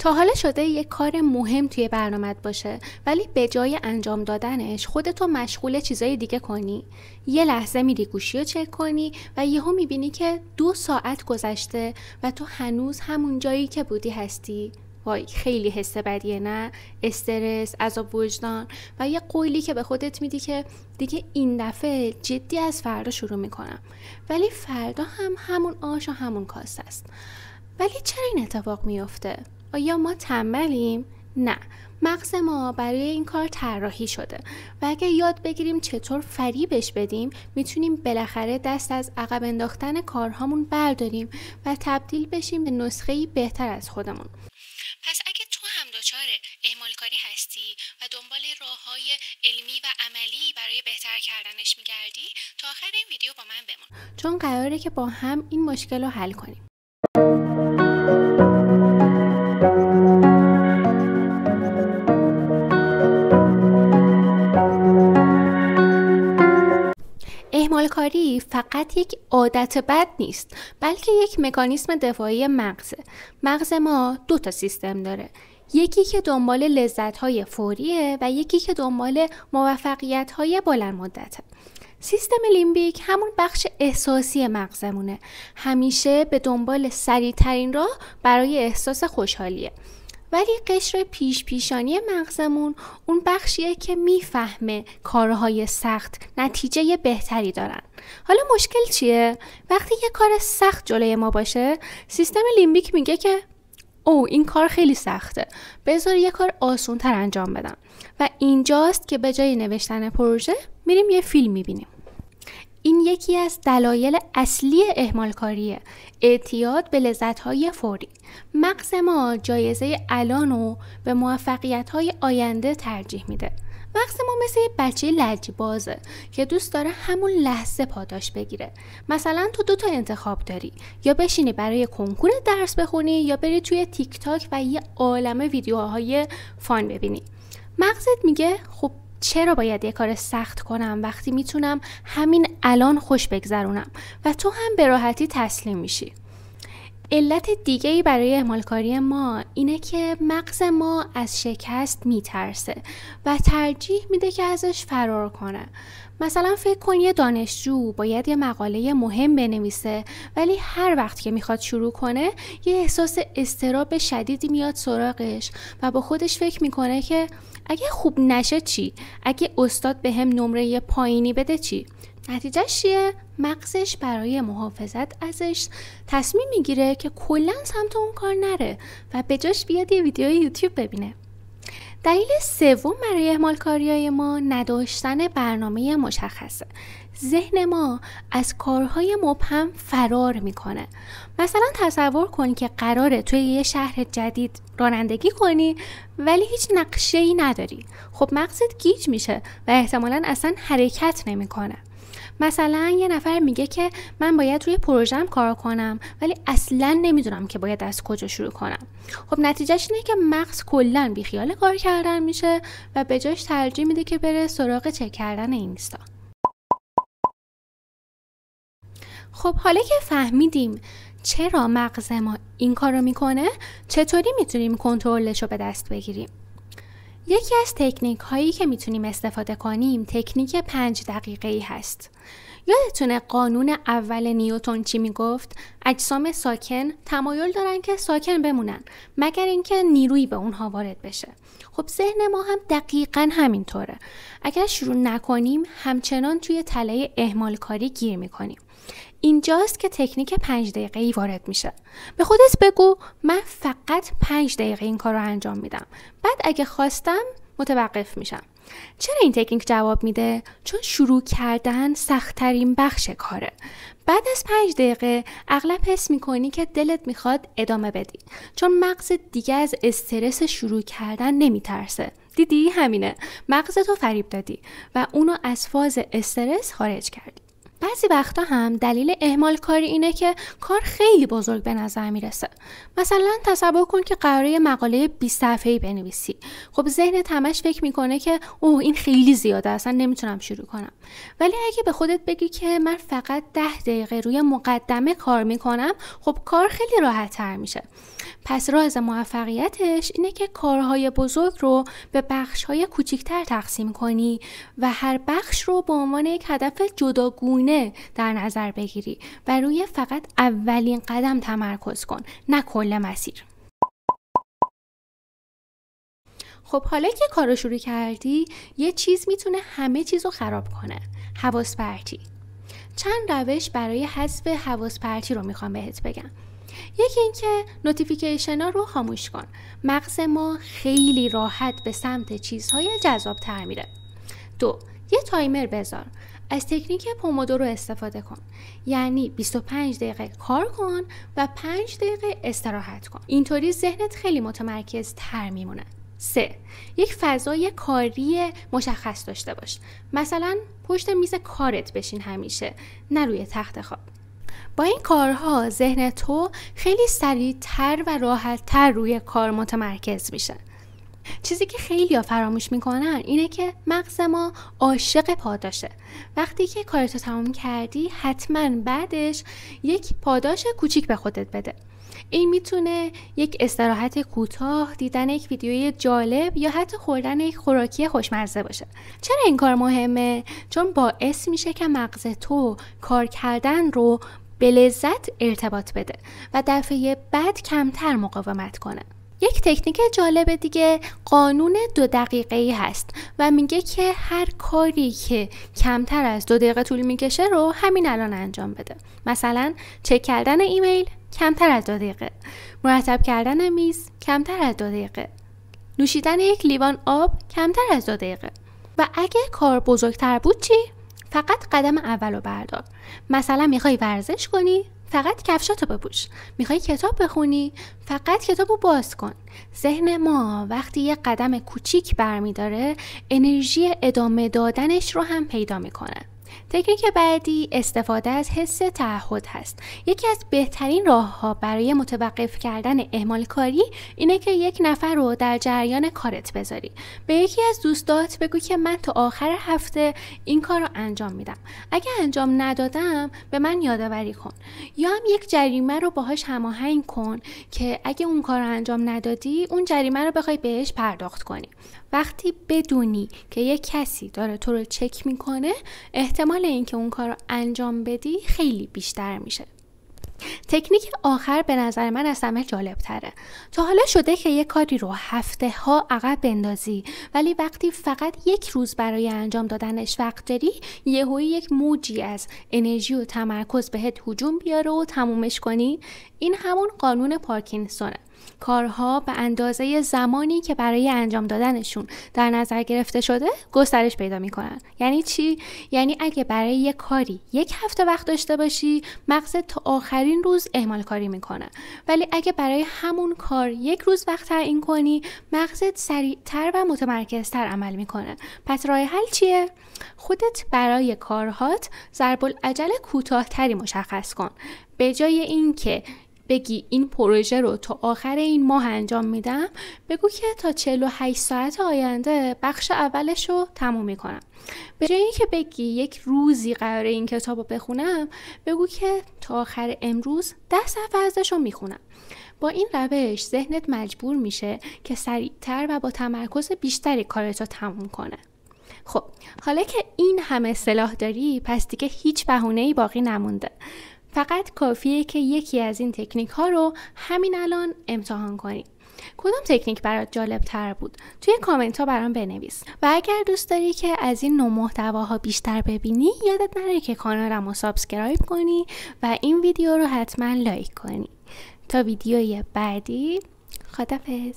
تا حالا شده یک کار مهم توی برنامه‌ت باشه ولی به جای انجام دادنش خودتو مشغول چیزای دیگه کنی؟ یه لحظه میری گوشی رو چک کنی و یهو میبینی که 2 ساعت گذشته و تو هنوز همون جایی که بودی هستی؟ وای خیلی حس بدیه نه؟ استرس، عذاب وجدان و یه قولی که به خودت میدی که دیگه این دفعه جدی از فردا شروع میکنم. ولی فردا هم همون آش و همون کاسه است. ولی چرا این اتفاق میفته؟ آیا ما تنبلیم؟ نه، مغز ما برای این کار طراحی شده و اگه یاد بگیریم چطور فریبش بدیم میتونیم بالاخره دست از عقب انداختن کارهامون برداریم و تبدیل بشیم به نسخه‌ای بهتر از خودمون. پس اگه تو هم دچار اهمالکاری هستی و دنبال راه‌های علمی و عملی برای بهتر کردنش میگردی تا آخر این ویدیو با من بمون، چون قراره که با هم این مشکل رو حل کنیم. اهمالکاری فقط یک عادت بد نیست، بلکه یک مکانیسم دفاعی مغزه. مغز ما 2 تا سیستم داره، یکی که دنبال لذت‌های فوریه و یکی که دنبال موفقیت‌های بلند مدته. سیستم لیمبیک همون بخش احساسی مغزمونه، همیشه به دنبال سریع‌ترین راه برای احساس خوشحالیه. ولی قشر پیشانی مغزمون اون بخشیه که میفهمه کارهای سخت نتیجه بهتری دارن. حالا مشکل چیه؟ وقتی یه کار سخت جلوی ما باشه، سیستم لیمبیک میگه که این کار خیلی سخته، بذار یه کار آسان‌تر انجام بدم. و اینجاست که به جای نوشتن پروژه میریم یه فیلم میبینیم. این یکی از دلایل اصلی اهمالکاریه، اعتیاد به لذت‌های فوری. مغز ما جایزه الانو به موفقیت‌های آینده ترجیح میده. مغز ما مثل یه بچه لجبازه که دوست داره همون لحظه پاداش بگیره. مثلا تو 2 تا انتخاب داری، یا بشینی برای کنکور درس بخونی یا بری توی تیک تاک و یه عالمه ویدیوهای فان ببینی. مغزت میگه خب چرا باید یه کار سخت کنم وقتی میتونم همین الان خوش بگذرونم، و تو هم به راحتی تسلیم میشی. علت دیگه‌ای برای اهمالکاری ما اینه که مغز ما از شکست میترسه و ترجیح میده که ازش فرار کنه. مثلا فکر کن یه دانشجو باید یه مقاله مهم بنویسه، ولی هر وقت که میخواد شروع کنه یه احساس اضطراب شدیدی میاد سراغش و با خودش فکر میکنه که اگه خوب نشه چی؟ اگه استاد بهم نمره پایینی بده چی؟ نتیجهش چیه؟ مغزش برای محافظت ازش تصمیم میگیره که کلاً سمت اون کار نره و به جاش بیاد یه ویدیو یوتیوب ببینه. دلیل سوم برای اهمالکاری‌های ما نداشتن برنامه مشخصه. ذهن ما از کارهای مبهم فرار میکنه. مثلا تصور کن که قراره توی یه شهر جدید رانندگی کنی ولی هیچ نقشه‌ای نداری. خب مغزت گیج میشه و احتمالاً اصلا حرکت نمیکنه. مثلا یه نفر میگه که من باید روی پروژه‌ام کار کنم ولی اصلا نمیدونم که باید از کجا شروع کنم. خب نتیجهش اینه که مغز کلاً بیخیال کار کردن میشه و به جاش ترجیح میده که بره سراغ چک کردن اینستا. خب حالا که فهمیدیم چرا مغز ما این کارو میکنه، چطوری میتونیم کنترلش رو به دست بگیریم؟ یکی از تکنیک هایی که میتونیم استفاده کنیم تکنیک 5 دقیقه‌ای هست. یادتونه قانون اول نیوتن چی میگفت؟ اجسام ساکن تمایل دارن که ساکن بمونن مگر اینکه نیرویی به اونها وارد بشه. خب ذهن ما هم دقیقاً همینطوره. اگر شروع نکنیم همچنان توی تله اهمالکاری گیر میکنیم. اینجاست که تکنیک 5 دقیقه‌ای وارد میشه. به خودت بگو من فقط 5 دقیقه این کار رو انجام میدم. بعد اگه خواستم متوقف میشم. چرا این تکنیک جواب میده؟ چون شروع کردن سخت‌ترین بخش کاره. بعد از 5 دقیقه اغلب حس میکنی که دلت میخواد ادامه بدی. چون مغزت دیگه از استرس شروع کردن نمیترسه. دیدی همینه. مغزتو فریب دادی و اونو از فاز استرس خارج کردی. بعضی وقتا هم دلیل اهمال کاری اینه که کار خیلی بزرگ به نظر میرسه. مثلا تصور کن که قراره یه مقاله 20 صفحه‌ای بنویسی. خب ذهنت همش فکر میکنه که اوه این خیلی زیاده، اصلا نمیتونم شروع کنم. ولی اگه به خودت بگی که من فقط 10 دقیقه روی مقدمه کار میکنم، خب کار خیلی راحت تر میشه. پس راز موفقیتش اینه که کارهای بزرگ رو به بخش‌های کوچکتر تقسیم کنی و هر بخش رو به عنوان یک هدف جداگونه در نظر بگیری و روی فقط اولین قدم تمرکز کن، نه کل مسیر. خب حالا که کارو شروع کردی، یه چیز میتونه همه چیزو خراب کنه: حواس پرتی. چند روش برای حذف حواس پرتی رو میخوام بهت بگم. یکی این که نوتیفیکیشن ها رو خاموش کن. مغز ما خیلی راحت به سمت چیزهای جذاب تر میره. 2. یه تایمر بذار. از تکنیک پومودورو استفاده کن. یعنی 25 دقیقه کار کن و 5 دقیقه استراحت کن. اینطوری ذهنت خیلی متمرکز تر میمونه. 3. یک فضای کاری مشخص داشته باش. مثلا پشت میز کارت بشین همیشه، نه روی تخت خواب. با این کارها ذهن تو خیلی سریعتر و راحتتر روی کار متمرکز میشه. چیزی که خیلی‌ها فراموش میکنن اینه که مغز ما عاشق پاداشه. وقتی که کارتو تمام کردی، حتما بعدش یک پاداش کوچیک به خودت بده. این میتونه یک استراحت کوتاه، دیدن یک ویدیوی جالب یا حتی خوردن یک خوراکی خوشمزه باشه. چرا این کار مهمه؟ چون باعث میشه که مغز تو کار کردن رو به لذت ارتباط بده و دفعه بعد کمتر مقاومت کنه. یک تکنیک جالب دیگه قانون 2 دقیقه‌ای هست و میگه که هر کاری که کمتر از 2 دقیقه طول میکشه رو همین الان انجام بده. مثلا چک کردن ایمیل کمتر از 2 دقیقه، مرتب کردن میز کمتر از 2 دقیقه، نوشیدن یک لیوان آب کمتر از 2 دقیقه. و اگه کار بزرگتر بود چی؟ فقط قدم اولو بردار. مثلا میخوای ورزش کنی؟ فقط کفشاتو بپوش. میخوای کتاب بخونی؟ فقط کتابو باز کن. ذهن ما وقتی یه قدم کوچیک برمیداره، انرژی ادامه دادنش رو هم پیدا میکنه. تکنیک بعدی استفاده از حس تعهد هست. یکی از بهترین راه‌ها برای متوقف کردن اهمال کاری اینه که یک نفر رو در جریان کارت بذاری. به یکی از دوستات بگو که من تا آخر هفته این کار رو انجام میدم. اگه انجام ندادم به من یادآوری کن. یا هم یک جریمه رو باهاش هماهنگ کن که اگه اون کار رو انجام ندادی، اون جریمه رو بخوای بهش پرداخت کنی. وقتی بدونی که یک کسی داره تو رو چک میکنه، احتمال اینکه اون کار رو انجام بدی خیلی بیشتر میشه. تکنیک آخر به نظر من از همه جالب تره. تا حالا شده که یک کاری رو هفته ها عقب بندازی، ولی وقتی فقط یک روز برای انجام دادنش وقت داری، یهویی یک موجی از انرژی و تمرکز بهت هجوم بیاره و تمومش کنی؟ این همون قانون پارکینسونه. کارها به اندازه زمانی که برای انجام دادنشون در نظر گرفته شده گسترش پیدا میکنن. یعنی چی؟ یعنی اگه برای یک کاری 1 هفته وقت داشته باشی، مغزت تا آخرین روز اهمال کاری میکنه. ولی اگه برای همون کار 1 روز وقت تعیین کنی، مغزت سریعتر و متمرکزتر عمل میکنه. پس راه حل چیه؟ خودت برای کارهات ضرب‌العجل کوتاه‌تری مشخص کن. به جای اینکه بگی این پروژه رو تا آخر این ماه انجام میدم، بگو که تا 48 ساعت آینده بخش اولش رو تموم میکنم. به جای اینکه بگی یک روزی قراره این کتاب رو بخونم، بگو که تا آخر امروز 10 صفحه ازش رو میخونم. با این روش ذهنت مجبور میشه که سریعتر و با تمرکز بیشتری کارت رو تموم کنه. خب حالا که این همه اصطلاح داری، پس دیگه هیچ بهونه‌ای باقی نمونده. فقط کافیه که یکی از این تکنیک ها رو همین الان امتحان کنی. کدوم تکنیک برات جالب تر بود؟ توی کامنت ها برام بنویس. و اگر دوست داری که از این نوع محتواها بیشتر ببینی، یادت نره که کانالمو سابسکرایب کنی و این ویدیو رو حتما لایک کنی. تا ویدیوی بعدی، خداحافظ.